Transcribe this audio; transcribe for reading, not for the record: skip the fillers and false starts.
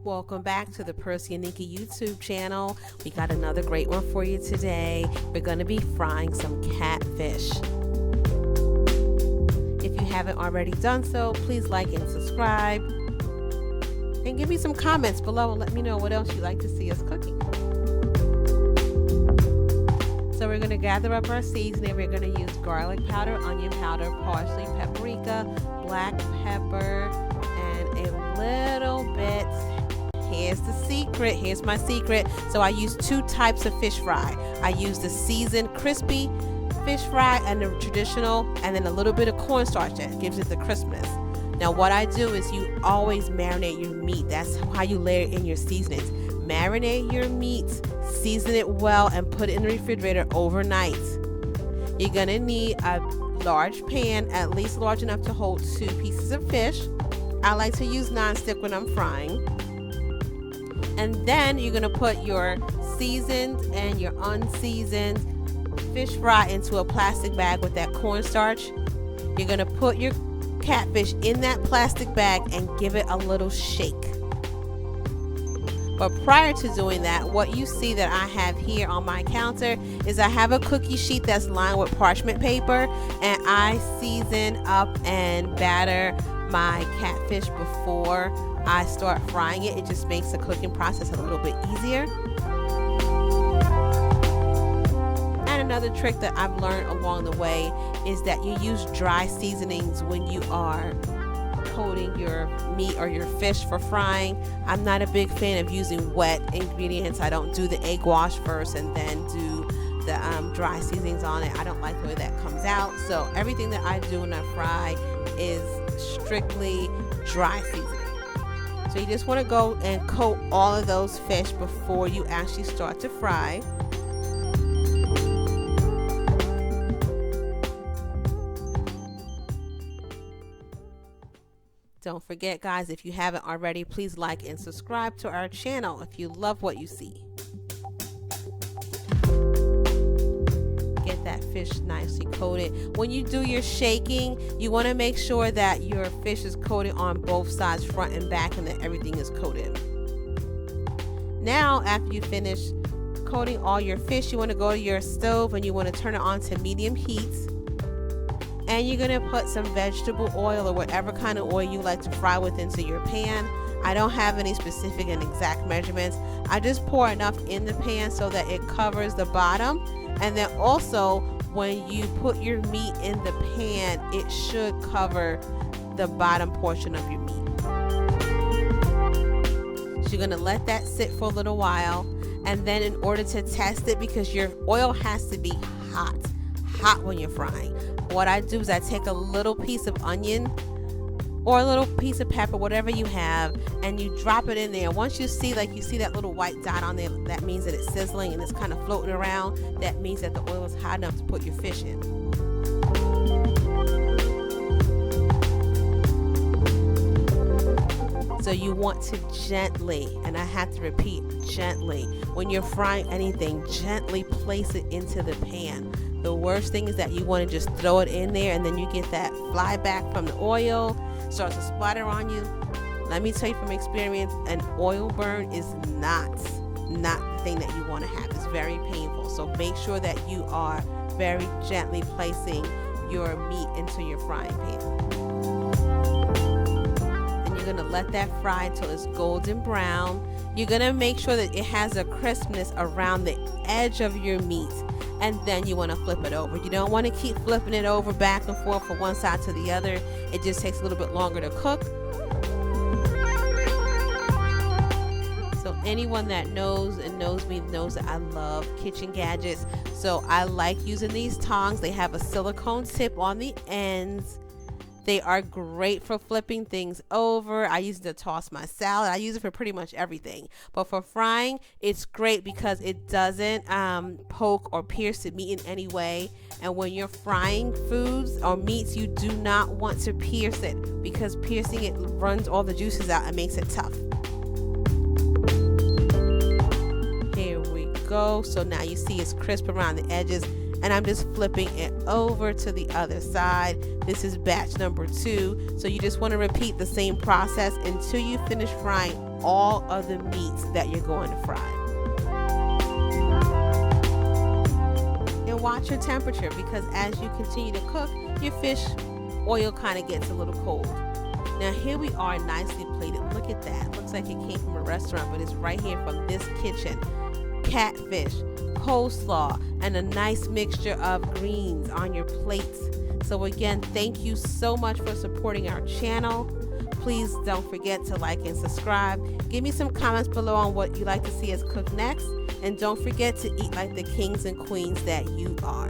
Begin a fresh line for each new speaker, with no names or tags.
Welcome back to the Percy Nikki YouTube channel. We got another great one for you today. We're going to be frying some catfish. If you haven't already done so, please like and subscribe. And give me some comments below and let me know what else you'd like to see us cooking. So we're going to gather up our seasoning. We're going to use garlic powder, onion powder, parsley, paprika, black pepper, and a little bit. Here's the secret. Here's my secret. So I use two types of fish fry. I use the seasoned crispy fish fry and the traditional, and then a little bit of cornstarch that gives it the crispness. Now what I do is you always marinate your meat. That's how you layer in your seasonings. Marinate your meat, season it well, and put it in the refrigerator overnight. You're gonna need a large pan, at least large enough to hold 2 pieces of fish. I like to use nonstick when I'm frying. And then you're gonna put your seasoned and your unseasoned fish fry into a plastic bag with that cornstarch. You're gonna put your catfish in that plastic bag and give it a little shake. But prior to doing that, what you see that I have here on my counter is I have a cookie sheet that's lined with parchment paper, and I season up and batter my catfish before I start frying it. It just makes the cooking process a little bit easier. And another trick that I've learned along the way is that you use dry seasonings when you are coating your meat or your fish for frying. I'm not a big fan of using wet ingredients. I don't do the egg wash first and then do the dry seasonings on it. I don't like the way that comes out. So everything that I do when I fry is strictly dry seasoning. So you just want to go and coat all of those fish before you actually start to fry. Don't forget, guys, if you haven't already, please like and subscribe to our channel if you love what you see. Get that fish nicely coated. When you do your shaking, you want to make sure that your fish is coated on both sides, front and back, and that everything is coated. Now, after you finish coating all your fish, you want to go to your stove and you want to turn it on to medium heat. And you're going to put some vegetable oil or whatever kind of oil you like to fry with into your pan. I don't have any specific and exact measurements. I just pour enough in the pan so that it covers the bottom. And then also, when you put your meat in the pan, it should cover the bottom portion of your meat. So you're going to let that sit for a little while. And then in order to test it, because your oil has to be hot when you're frying, what I do is I take a little piece of onion or a little piece of pepper, whatever you have, and you drop it in there. Once you see that little white dot on there, that means that it's sizzling and it's kind of floating around. That means that the oil is hot enough to put your fish in. So you want to gently, and I have to repeat, gently, when you're frying anything, gently place it into the pan. The worst thing is that you want to just throw it in there and then you get that fly back from the oil, starts to splatter on you. Let me tell you from experience, an oil burn is not the thing that you want to have. It's very painful. So make sure that you are very gently placing your meat into your frying pan. And you're going to let that fry until it's golden brown. You're going to make sure that it has a crispness around the edge of your meat. And then you want to flip it over. You don't want to keep flipping it over back and forth from one side to the other. It just takes a little bit longer to cook. So anyone that knows me knows that I love kitchen gadgets. So I like using these tongs. They have a silicone tip on the ends. They are great for flipping things over. I use it to toss my salad. I use it for pretty much everything. But for frying, it's great because it doesn't poke or pierce the meat in any way. And when you're frying foods or meats, you do not want to pierce it, because piercing it runs all the juices out and makes it tough. Here we go. So now you see it's crisp around the edges. and I'm just flipping it over to the other side. This is batch number 2. So you just want to repeat the same process until you finish frying all of the meats that you're going to fry. And watch your temperature, because as you continue to cook, your fish oil kind of gets a little cold. Now here we are, nicely plated. Look at that. Looks like it came from a restaurant, but it's right here from this kitchen. Catfish, coleslaw, and a nice mixture of greens on your plates. So again, thank you so much for supporting our channel. Please don't forget to like and subscribe. Give me some comments below on what you'd like to see us cook next. And don't forget to eat like the kings and queens that you are.